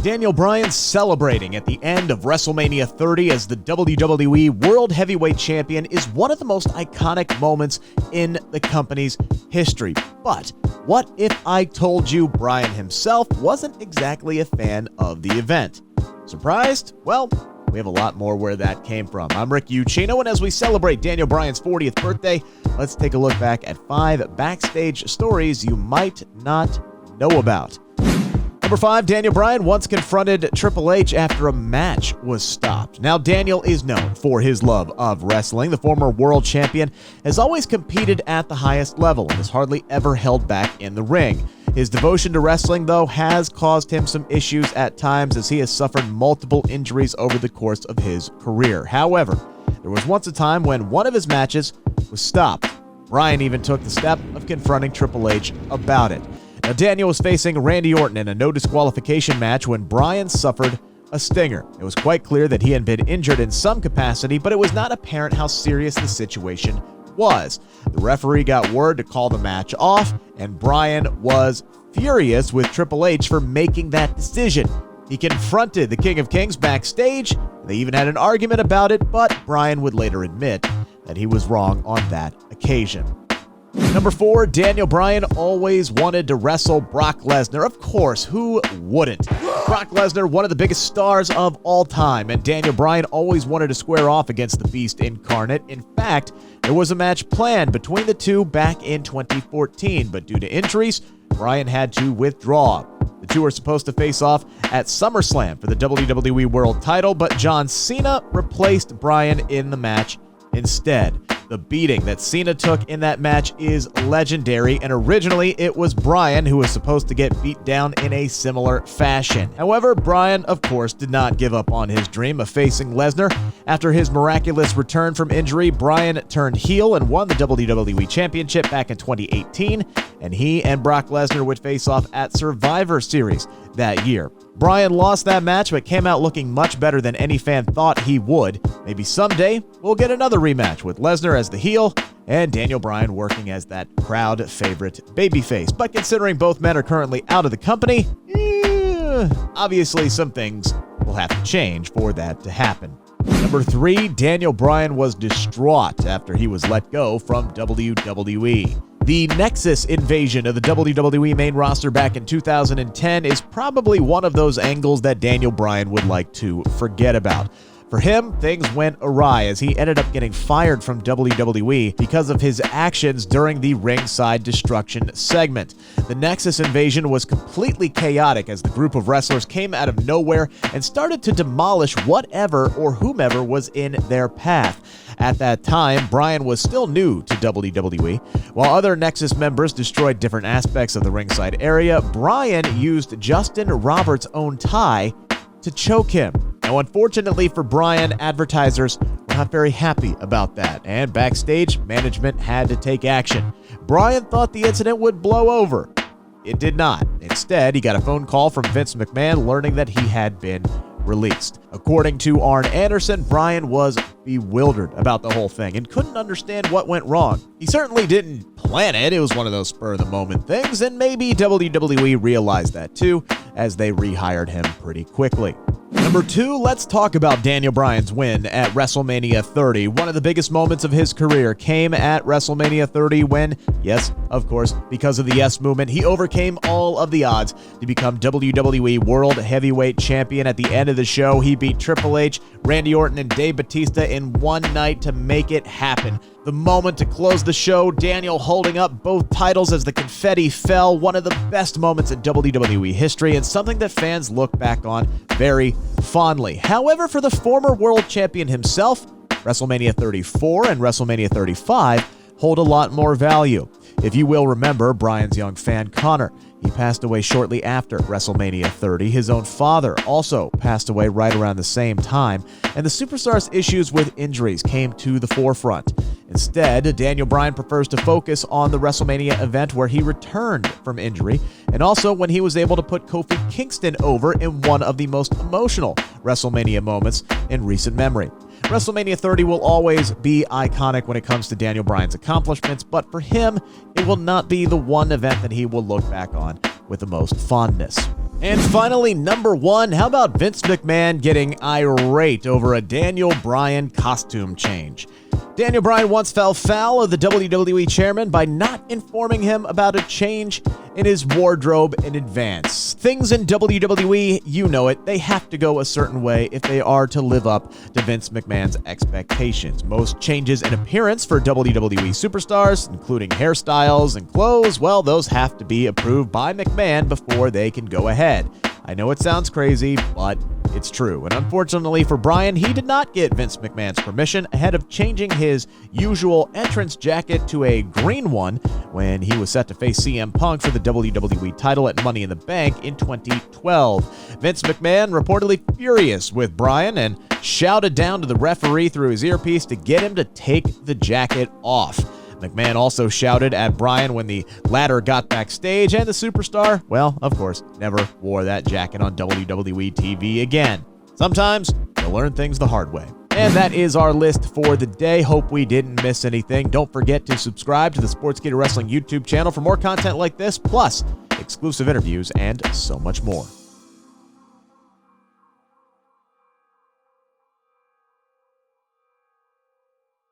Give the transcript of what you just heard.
Daniel Bryan celebrating at the end of WrestleMania 30 as the WWE World Heavyweight Champion is one of the most iconic moments in the company's history. But what if I told you Bryan himself wasn't exactly a fan of the event? Surprised? Well, we have a lot more where that came from. I'm Rick Ucchino, and as we celebrate Daniel Bryan's 40th birthday, let's take a look back at 5 backstage stories you might not know about. Number 5, Daniel Bryan once confronted Triple H after a match was stopped. Now, Daniel is known for his love of wrestling. The former world champion has always competed at the highest level and has hardly ever held back in the ring. His devotion to wrestling, though, has caused him some issues at times as he has suffered multiple injuries over the course of his career. However, there was once a time when one of his matches was stopped. Bryan even took the step of confronting Triple H about it. Now, Daniel was facing Randy Orton in a no disqualification match when Bryan suffered a stinger. It was quite clear that he had been injured in some capacity, but it was not apparent how serious the situation was. The referee got word to call the match off, and Bryan was furious with Triple H for making that decision. He confronted the King of Kings backstage. They even had an argument about it, but Bryan would later admit that he was wrong on that occasion. Number 4, Daniel Bryan always wanted to wrestle Brock Lesnar. Of course, who wouldn't? Brock Lesnar, one of the biggest stars of all time, and Daniel Bryan always wanted to square off against the Beast incarnate. In fact, there was a match planned between the two back in 2014, but due to injuries, Bryan had to withdraw. The two were supposed to face off at SummerSlam for the WWE World title, but John Cena replaced Bryan in the match instead. The beating that Cena took in that match is legendary, and originally it was Bryan who was supposed to get beat down in a similar fashion. However, Bryan, of course, did not give up on his dream of facing Lesnar. After his miraculous return from injury, Bryan turned heel and won the WWE Championship back in 2018, and he and Brock Lesnar would face off at Survivor Series that year. Bryan lost that match, but came out looking much better than any fan thought he would. Maybe someday we'll get another rematch with Lesnar as the heel and Daniel Bryan working as that crowd favorite babyface. But considering both men are currently out of the company, obviously some things will have to change for that to happen. Number 3, Daniel Bryan was distraught after he was let go from WWE. The Nexus invasion of the WWE main roster back in 2010 is probably one of those angles that Daniel Bryan would like to forget about. For him, things went awry as he ended up getting fired from WWE because of his actions during the ringside destruction segment. The Nexus invasion was completely chaotic as the group of wrestlers came out of nowhere and started to demolish whatever or whomever was in their path. At that time, Bryan was still new to WWE. While other Nexus members destroyed different aspects of the ringside area, Bryan used Justin Roberts' own tie to choke him. Now, unfortunately for Bryan, advertisers were not very happy about that, and backstage, management had to take action. Bryan thought the incident would blow over. It did not. Instead, he got a phone call from Vince McMahon learning that he had been released. According to Arn Anderson, Bryan was bewildered about the whole thing and couldn't understand what went wrong. He certainly didn't plan it. It was one of those spur-of-the-moment things, and maybe WWE realized that too, as they rehired him pretty quickly. Number 2, let's talk about Daniel Bryan's win at WrestleMania 30. One of the biggest moments of his career came at WrestleMania 30 when, yes, of course, because of the Yes Movement, he overcame all of the odds to become WWE World Heavyweight Champion. At the end of the show, he beat Triple H, Randy Orton, and Dave Bautista in one night to make it happen. The moment to close the show, Daniel holding up both titles as the confetti fell, one of the best moments in WWE history and something that fans look back on very fondly. However, for the former world champion himself, WrestleMania 34 and WrestleMania 35 hold a lot more value. If you will remember Bryan's young fan, Connor, he passed away shortly after WrestleMania 30. His own father also passed away right around the same time, and the superstar's issues with injuries came to the forefront. Instead, Daniel Bryan prefers to focus on the WrestleMania event where he returned from injury, and also when he was able to put Kofi Kingston over in one of the most emotional WrestleMania moments in recent memory. WrestleMania 30 will always be iconic when it comes to Daniel Bryan's accomplishments, but for him, it will not be the one event that he will look back on with the most fondness. And finally, number 1, how about Vince McMahon getting irate over a Daniel Bryan costume change? Daniel Bryan once fell foul of the WWE chairman by not informing him about a change in his wardrobe in advance. Things in WWE, you know it, they have to go a certain way if they are to live up to Vince McMahon's expectations. Most changes in appearance for WWE superstars, including hairstyles and clothes, well, those have to be approved by McMahon before they can go ahead. I know it sounds crazy, but it's true. And unfortunately for Bryan, he did not get Vince McMahon's permission ahead of changing his usual entrance jacket to a green one when he was set to face CM Punk for the WWE title at Money in the Bank in 2012. Vince McMahon reportedly furious with Bryan and shouted down to the referee through his earpiece to get him to take the jacket off. McMahon also shouted at Bryan when the latter got backstage, and the superstar, well, of course, never wore that jacket on WWE TV again. Sometimes you'll learn things the hard way. And that is our list for the day. Hope we didn't miss anything. Don't forget to subscribe to the Sportskeeda Wrestling YouTube channel for more content like this, plus exclusive interviews and so much more.